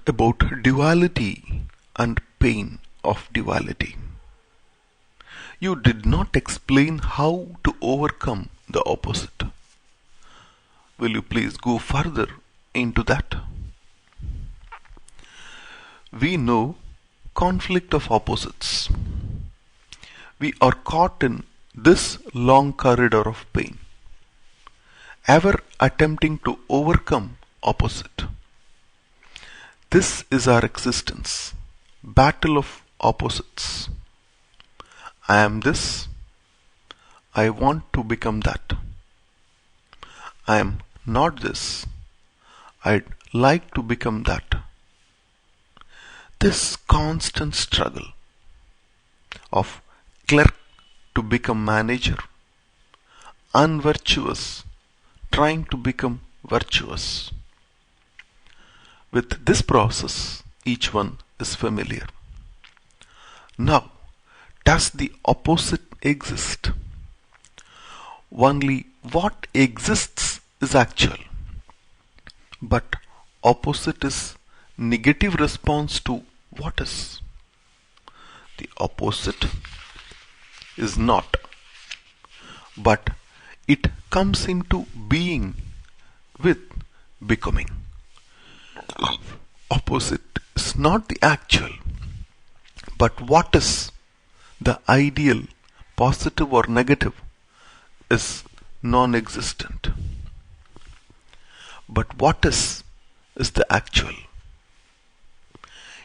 about duality and pain of duality. You did not explain how to overcome the opposite. Will you please go further into that? We know conflict of opposites. We are caught in this long corridor of pain, ever attempting to overcome opposite. This is our existence, battle of opposites. I am this, I want to become that. I am not this, I'd like to become that. This constant struggle of clerk to become manager, unvirtuous trying to become virtuous. With this process, each one is familiar. Now, does the opposite exist? Only what exists is actual, but opposite is negative response to what is. The opposite is not, but it comes into being with becoming. Opposite is not the actual, but what is the ideal, positive or negative, is non-existent. But what is the actual.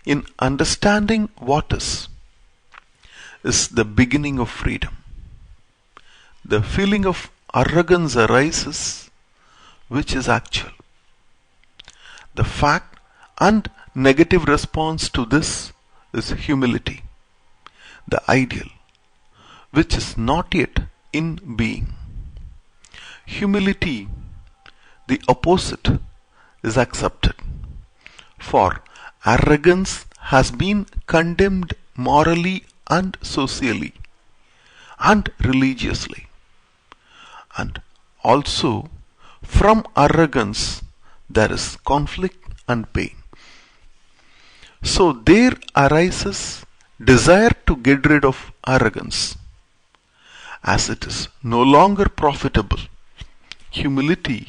In understanding what is the beginning of freedom. The feeling of arrogance arises, which is actual. The fact and negative response to this is humility, the ideal, which is not yet in being. Humility, the opposite, is accepted, for arrogance has been condemned morally and socially and religiously. And also, from arrogance there is conflict and pain. So there arises desire to get rid of arrogance, as it is no longer profitable. Humility,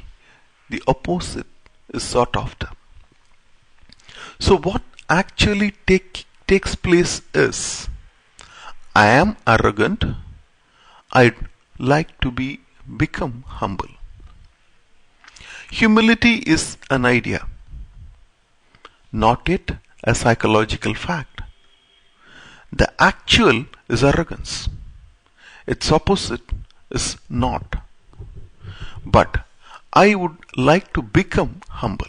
the opposite, is sought after. So what actually takes place is, I am arrogant, I'd like to become humble. Humility is an idea, not yet a psychological fact. The actual is arrogance. Its opposite is not. But I would like to become humble.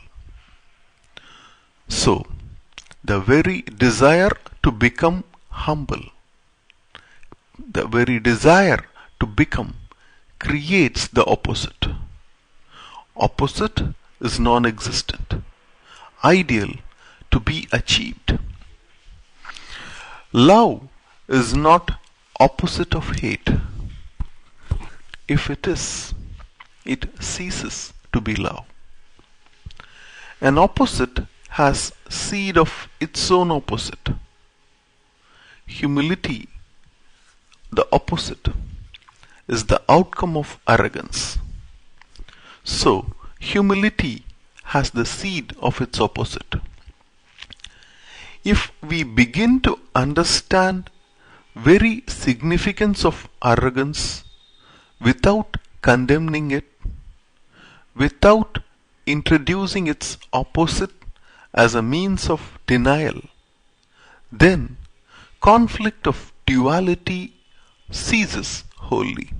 So, the very desire to become humble, the very desire to become, creates the opposite. Opposite is non-existent, ideal to be achieved. Love is not opposite of hate. If it is, it ceases to be love. An opposite has seed of its own opposite. Humility, the opposite, is the outcome of arrogance. So, humility has the seed of its opposite. If we begin to understand very significance of arrogance without condemning it, without introducing its opposite as a means of denial, then conflict of duality ceases wholly.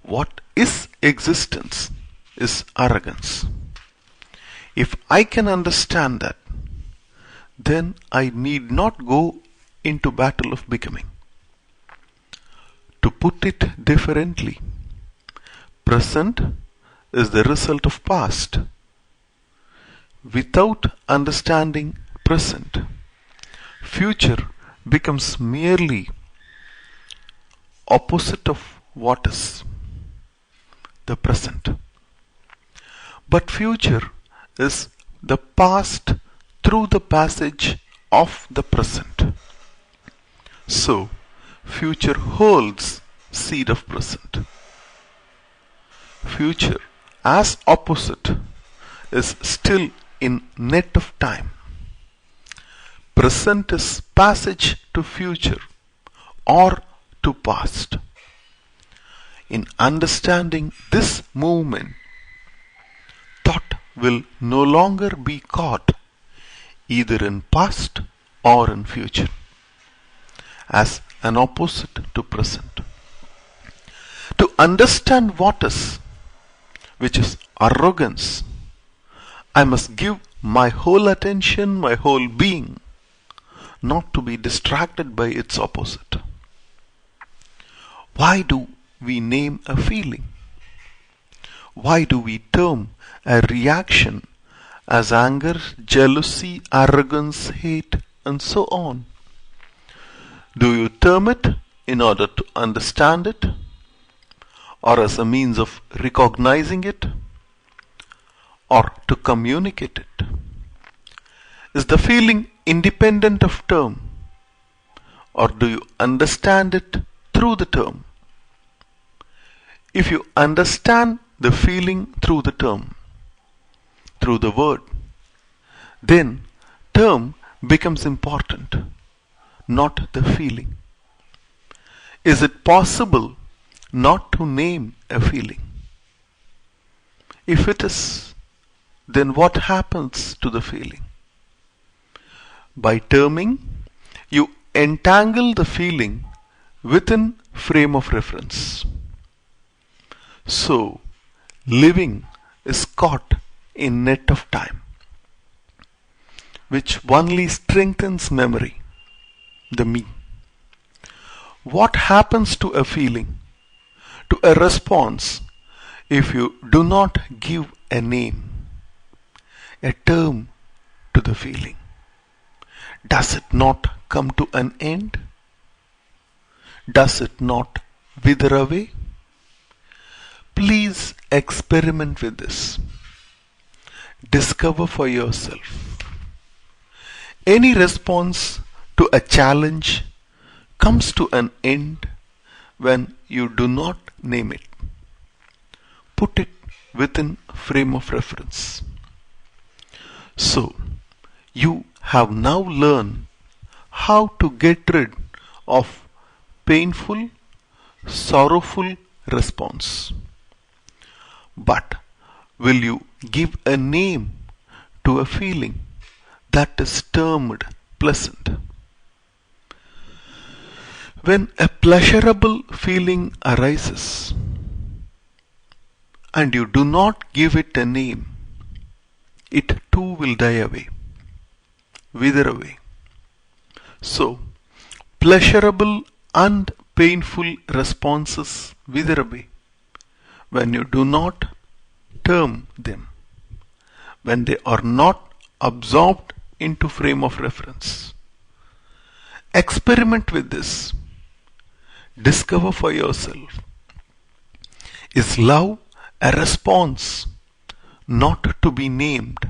What is existence is arrogance. If I can understand that, then I need not go into battle of becoming. To put it differently, present is the result of past. Without understanding present, future becomes merely opposite of what is, the present. But future is the past through the passage of the present. So, future holds seed of present. Future as opposite is still in net of time. Present is passage to future or to past. In understanding this movement, thought will no longer be caught either in past or in future as an opposite to present. To understand what is, which is arrogance, I must give my whole attention, my whole being, not to be distracted by its opposite. Why do we name a feeling? Why do we term a reaction as anger, jealousy, arrogance, hate, and so on? Do you term it in order to understand it, or as a means of recognizing it, or to communicate it? Is the feeling independent of term, or do you understand it through the term? If you understand the feeling through the term, through the word, then term becomes important, not the feeling. Is it possible not to name a feeling? If it is, then what happens to the feeling? By terming, you entangle the feeling within frame of reference. So, living is caught in net of time, which only strengthens memory, the me. What happens to a feeling, to a response, if you do not give a name, a term to the feeling? Does it not come to an end? Does it not wither away? Please experiment with this. Discover for yourself. Any response to a challenge comes to an end when you do not name it. Put it within frame of reference. So, you have now learned how to get rid of painful, sorrowful response. But will you give a name to a feeling that is termed pleasant? When a pleasurable feeling arises and you do not give it a name, it too will die away, wither away. So, pleasurable and painful responses wither away when you do not term them, when they are not absorbed into frame of reference. Experiment with this. Discover for yourself. Is love a response not to be named,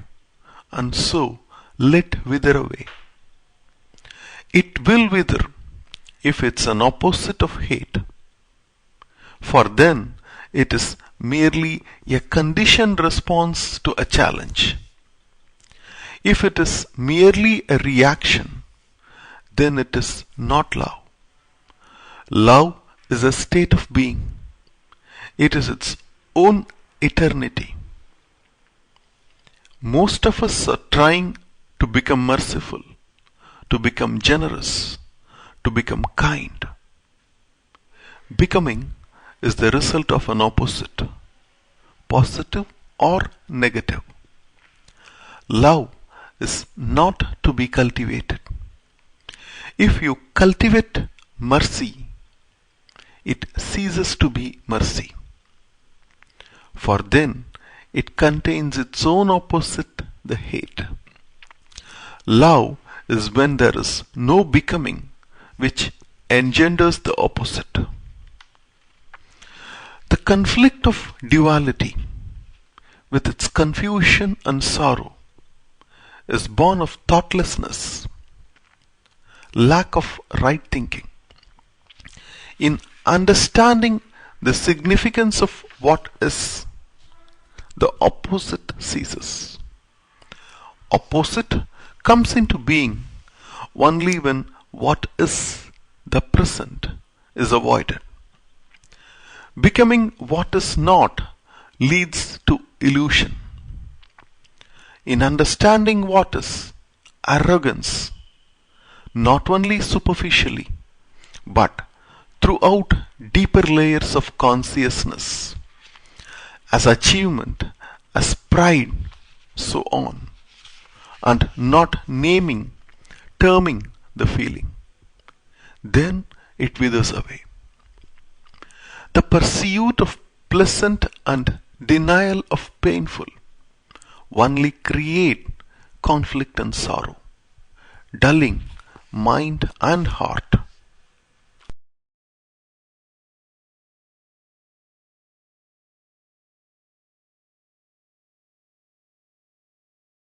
and so let wither away? It will wither if it's an opposite of hate, for then it is merely a conditioned response to a challenge. If it is merely a reaction, then it is not love. Love is a state of being. It is its own eternity. Most of us are trying to become merciful, to become generous, to become kind. Becoming is the result of an opposite, positive or negative. Love is not to be cultivated. If you cultivate mercy, it ceases to be mercy, for then it contains its own opposite, the hate. Love is when there is no becoming which engenders the opposite. The conflict of duality, with its confusion and sorrow, is born of thoughtlessness, lack of right thinking. In understanding the significance of what is, the opposite ceases. Opposite comes into being only when what is, the present, is avoided. Becoming what is not leads to illusion. In understanding what is, arrogance, not only superficially, but throughout deeper layers of consciousness, as achievement, as pride, so on, and not naming, terming the feeling, then it withers away. The pursuit of pleasant and denial of painful only create conflict and sorrow, dulling mind and heart.